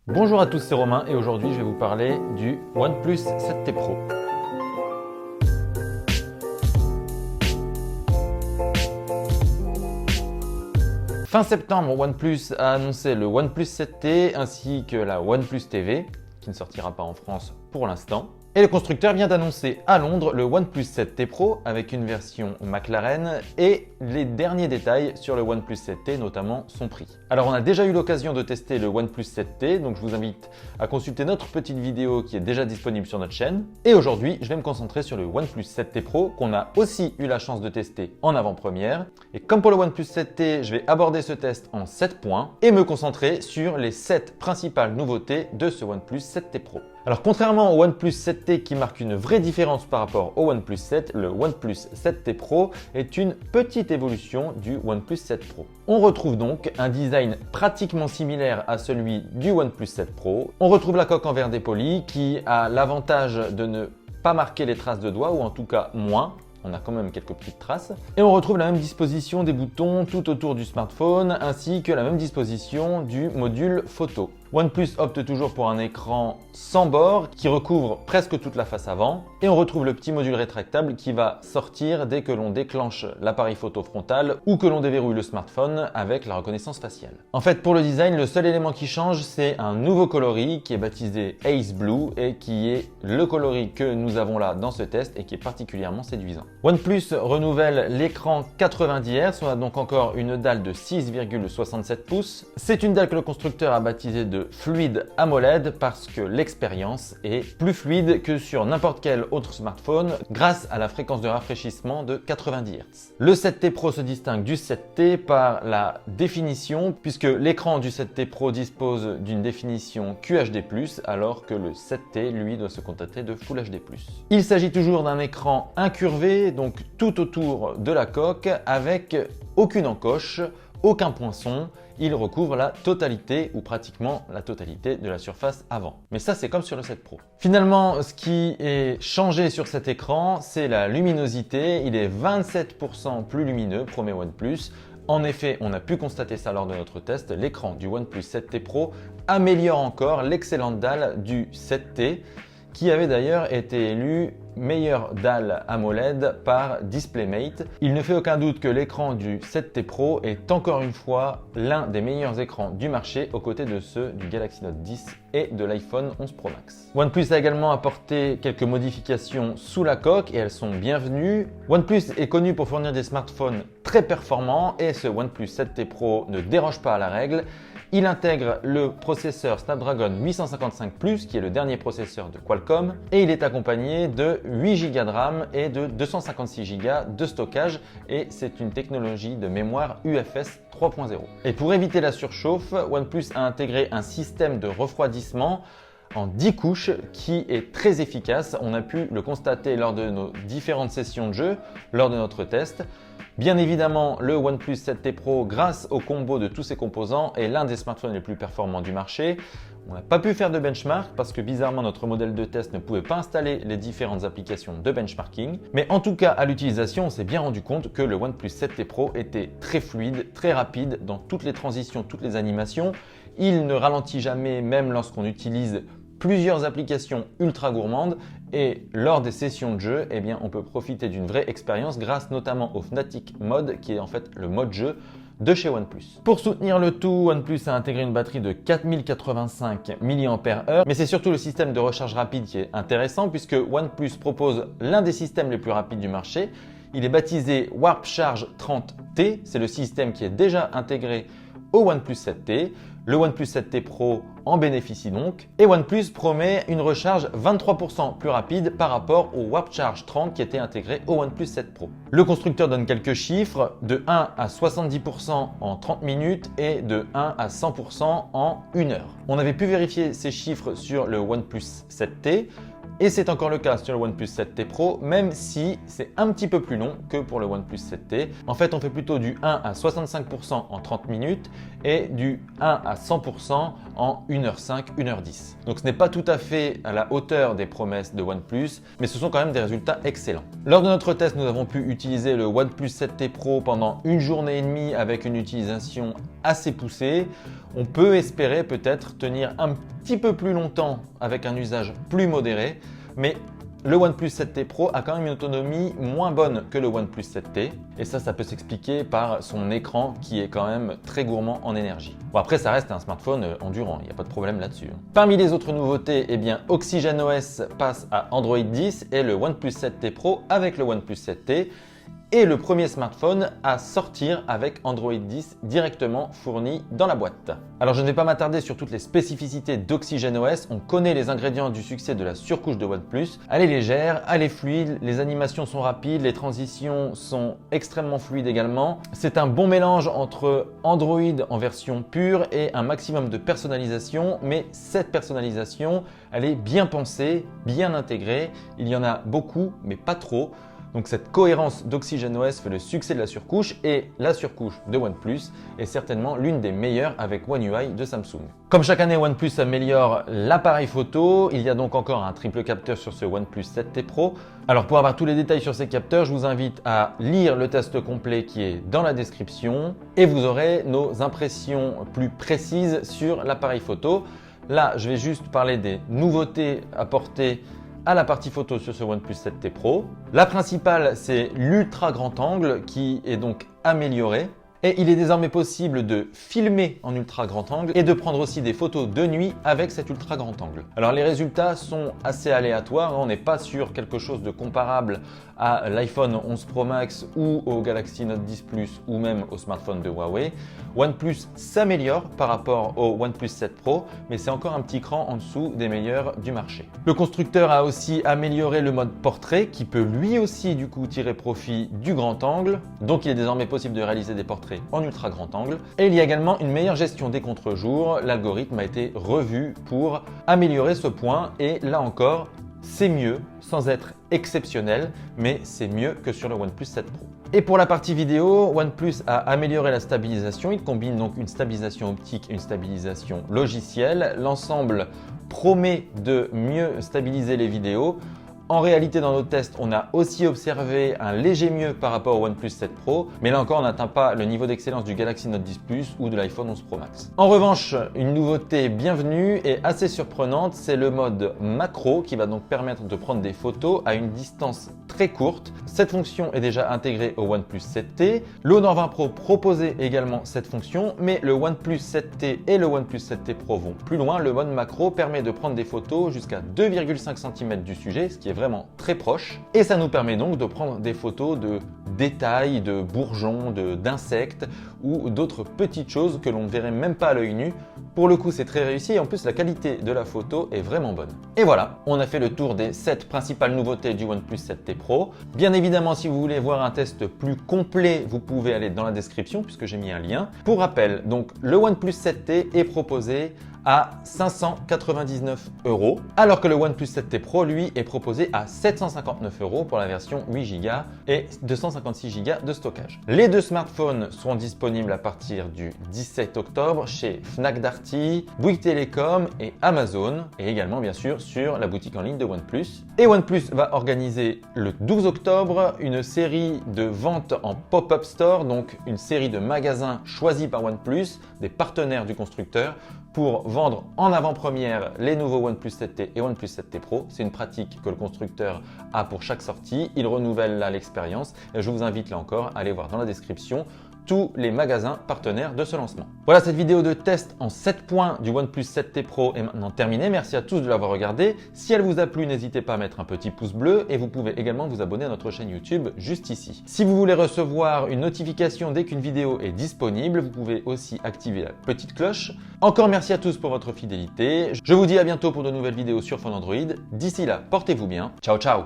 Bonjour à tous, c'est Romain et aujourd'hui je vais vous parler du OnePlus 7T Pro. Fin septembre, OnePlus a annoncé le OnePlus 7T ainsi que la OnePlus TV, qui ne sortira pas en France pour l'instant. Et le constructeur vient d'annoncer à Londres le OnePlus 7T Pro avec une version McLaren et les derniers détails sur le OnePlus 7T, notamment son prix. Alors on a déjà eu l'occasion de tester le OnePlus 7T, donc je vous invite à consulter notre petite vidéo qui est déjà disponible sur notre chaîne. Et aujourd'hui, je vais me concentrer sur le OnePlus 7T Pro qu'on a aussi eu la chance de tester en avant-première. Et comme pour le OnePlus 7T, je vais aborder ce test en 7 points et me concentrer sur les 7 principales nouveautés de ce OnePlus 7T Pro. Alors contrairement au OnePlus 7T qui marque une vraie différence par rapport au OnePlus 7, le OnePlus 7T Pro est une petite évolution du OnePlus 7 Pro. On retrouve donc un design pratiquement similaire à celui du OnePlus 7 Pro. On retrouve la coque en verre dépoli qui a l'avantage de ne pas marquer les traces de doigts ou en tout cas moins. On a quand même quelques petites traces. Et on retrouve la même disposition des boutons tout autour du smartphone ainsi que la même disposition du module photo. OnePlus opte toujours pour un écran sans bord qui recouvre presque toute la face avant et on retrouve le petit module rétractable qui va sortir dès que l'on déclenche l'appareil photo frontal ou que l'on déverrouille le smartphone avec la reconnaissance faciale. En fait, pour le design, le seul élément qui change, c'est un nouveau coloris qui est baptisé Ace Blue et qui est le coloris que nous avons là dans ce test et qui est particulièrement séduisant. OnePlus renouvelle l'écran 90 Hz, on a donc encore une dalle de 6,67 pouces. C'est une dalle que le constructeur a baptisée de Fluid AMOLED parce que l'expérience est plus fluide que sur n'importe quel autre smartphone grâce à la fréquence de rafraîchissement de 90 Hz. Le 7T Pro se distingue du 7T par la définition puisque l'écran du 7T Pro dispose d'une définition QHD+, alors que le 7T lui doit se contenter de Full HD+. Il s'agit toujours d'un écran incurvé, donc tout autour de la coque avec aucune encoche, aucun poinçon. Il recouvre la totalité ou pratiquement la totalité de la surface avant. Mais ça, c'est comme sur le 7 Pro. Finalement, ce qui est changé sur cet écran, c'est la luminosité. Il est 27% plus lumineux, promet OnePlus. En effet, on a pu constater ça lors de notre test. L'écran du OnePlus 7T Pro améliore encore l'excellente dalle du 7T, qui avait d'ailleurs été élu meilleure dalle AMOLED par DisplayMate. Il ne fait aucun doute que l'écran du 7T Pro est encore une fois l'un des meilleurs écrans du marché aux côtés de ceux du Galaxy Note 10 et de l'iPhone 11 Pro Max. OnePlus a également apporté quelques modifications sous la coque et elles sont bienvenues. OnePlus est connu pour fournir des smartphones très performants et ce OnePlus 7T Pro ne déroge pas à la règle. Il intègre le processeur Snapdragon 855+, qui est le dernier processeur de Qualcomm, et il est accompagné de 8 Go de RAM et de 256 Go de stockage, et c'est une technologie de mémoire UFS 3.0. Et pour éviter la surchauffe, OnePlus a intégré un système de refroidissement en 10 couches qui est très efficace. On a pu le constater lors de nos différentes sessions de jeu, lors de notre test. Bien évidemment, le OnePlus 7T Pro, grâce au combo de tous ses composants, est l'un des smartphones les plus performants du marché. On n'a pas pu faire de benchmark parce que bizarrement notre modèle de test ne pouvait pas installer les différentes applications de benchmarking. Mais en tout cas, à l'utilisation, on s'est bien rendu compte que le OnePlus 7T Pro était très fluide, très rapide dans toutes les transitions, toutes les animations. Il ne ralentit jamais, même lorsqu'on utilise plusieurs applications ultra gourmandes et lors des sessions de jeu, eh bien, on peut profiter d'une vraie expérience grâce notamment au Fnatic Mode qui est en fait le mode jeu de chez OnePlus. Pour soutenir le tout, OnePlus a intégré une batterie de 4085 mAh, mais c'est surtout le système de recharge rapide qui est intéressant puisque OnePlus propose l'un des systèmes les plus rapides du marché. Il est baptisé Warp Charge 30T, c'est le système qui est déjà intégré au OnePlus 7T. Le OnePlus 7T Pro en bénéficie donc et OnePlus promet une recharge 23% plus rapide par rapport au Warp Charge 30 qui était intégré au OnePlus 7 Pro. Le constructeur donne quelques chiffres de 1 à 70% en 30 minutes et de 1 à 100% en 1 heure. On avait pu vérifier ces chiffres sur le OnePlus 7T. Et c'est encore le cas sur le OnePlus 7T Pro, même si c'est un petit peu plus long que pour le OnePlus 7T. En fait, on fait plutôt du 1 à 65% en 30 minutes et du 1 à 100% en 1h05, 1h10. Donc ce n'est pas tout à fait à la hauteur des promesses de OnePlus, mais ce sont quand même des résultats excellents. Lors de notre test, nous avons pu utiliser le OnePlus 7T Pro pendant une journée et demie avec une utilisation assez poussée. On peut espérer peut-être tenir un petit peu plus longtemps avec un usage plus modéré, mais le OnePlus 7T Pro a quand même une autonomie moins bonne que le OnePlus 7T et ça peut s'expliquer par son écran qui est quand même très gourmand en énergie. Bon, après ça reste un smartphone endurant, il n'y a pas de problème là-dessus. Parmi les autres nouveautés, eh bien OxygenOS passe à Android 10 et le OnePlus 7T Pro avec le OnePlus 7T est le premier smartphone à sortir avec Android 10 directement fourni dans la boîte. Alors je ne vais pas m'attarder sur toutes les spécificités d'OxygenOS, on connaît les ingrédients du succès de la surcouche de OnePlus. Elle est légère, elle est fluide, les animations sont rapides, les transitions sont extrêmement fluides également. C'est un bon mélange entre Android en version pure et un maximum de personnalisation, mais cette personnalisation, elle est bien pensée, bien intégrée. Il y en a beaucoup, mais pas trop. Donc cette cohérence d'OxygenOS fait le succès de la surcouche et la surcouche de OnePlus est certainement l'une des meilleures avec One UI de Samsung. Comme chaque année, OnePlus améliore l'appareil photo. Il y a donc encore un triple capteur sur ce OnePlus 7T Pro. Alors pour avoir tous les détails sur ces capteurs, je vous invite à lire le test complet qui est dans la description et vous aurez nos impressions plus précises sur l'appareil photo. Là, je vais juste parler des nouveautés apportées à la partie photo sur ce OnePlus 7T Pro. La principale, c'est l'ultra grand angle qui est donc amélioré. Et il est désormais possible de filmer en ultra grand angle et de prendre aussi des photos de nuit avec cet ultra grand angle. Alors les résultats sont assez aléatoires, on n'est pas sur quelque chose de comparable à l'iPhone 11 Pro Max ou au Galaxy Note 10 Plus ou même au smartphone de Huawei. OnePlus s'améliore par rapport au OnePlus 7 Pro, mais c'est encore un petit cran en dessous des meilleurs du marché. Le constructeur a aussi amélioré le mode portrait qui peut lui aussi du coup tirer profit du grand angle. Donc il est désormais possible de réaliser des portraits en ultra grand angle. Et il y a également une meilleure gestion des contre-jours. L'algorithme a été revu pour améliorer ce point et là encore, c'est mieux sans être exceptionnel, mais c'est mieux que sur le OnePlus 7 Pro. Et pour la partie vidéo, OnePlus a amélioré la stabilisation. Il combine donc une stabilisation optique et une stabilisation logicielle. L'ensemble promet de mieux stabiliser les vidéos. En réalité, dans nos tests, on a aussi observé un léger mieux par rapport au OnePlus 7 Pro, mais là encore, on n'atteint pas le niveau d'excellence du Galaxy Note 10 Plus ou de l'iPhone 11 Pro Max. En revanche, une nouveauté bienvenue et assez surprenante, c'est le mode macro qui va donc permettre de prendre des photos à une distance très courte. Cette fonction est déjà intégrée au OnePlus 7T. Le Honor 20 Pro proposait également cette fonction, mais le OnePlus 7T et le OnePlus 7T Pro vont plus loin. Le mode macro permet de prendre des photos jusqu'à 2,5 cm du sujet, ce qui est vraiment très proche et ça nous permet donc de prendre des photos de détails, de bourgeons, d'insectes ou d'autres petites choses que l'on ne verrait même pas à l'œil nu. Pour le coup, c'est très réussi et en plus la qualité de la photo est vraiment bonne. Et voilà, on a fait le tour des 7 principales nouveautés du OnePlus 7T Pro. Bien évidemment, si vous voulez voir un test plus complet, vous pouvez aller dans la description puisque j'ai mis un lien. Pour rappel, donc le OnePlus 7T est proposé à 599 €, alors que le OnePlus 7T Pro, lui, est proposé à 759 € pour la version 8 Go et 256 Go de stockage. Les deux smartphones seront disponibles à partir du 17 octobre chez Fnac Darty, Bouygues Télécom et Amazon, et également bien sûr sur la boutique en ligne de OnePlus. Et OnePlus va organiser le 12 octobre une série de ventes en pop-up store, donc une série de magasins choisis par OnePlus, des partenaires du constructeur, pour vendre en avant-première les nouveaux OnePlus 7T et OnePlus 7T Pro. C'est une pratique que le constructeur a pour chaque sortie. Il renouvelle là l'expérience et je vous invite là encore à aller voir dans la description tous les magasins partenaires de ce lancement. Voilà, cette vidéo de test en 7 points du OnePlus 7T Pro est maintenant terminée. Merci à tous de l'avoir regardé. Si elle vous a plu, n'hésitez pas à mettre un petit pouce bleu et vous pouvez également vous abonner à notre chaîne YouTube juste ici. Si vous voulez recevoir une notification dès qu'une vidéo est disponible, vous pouvez aussi activer la petite cloche. Encore merci à tous pour votre fidélité. Je vous dis à bientôt pour de nouvelles vidéos sur Phone Android. D'ici là, portez-vous bien. Ciao, ciao!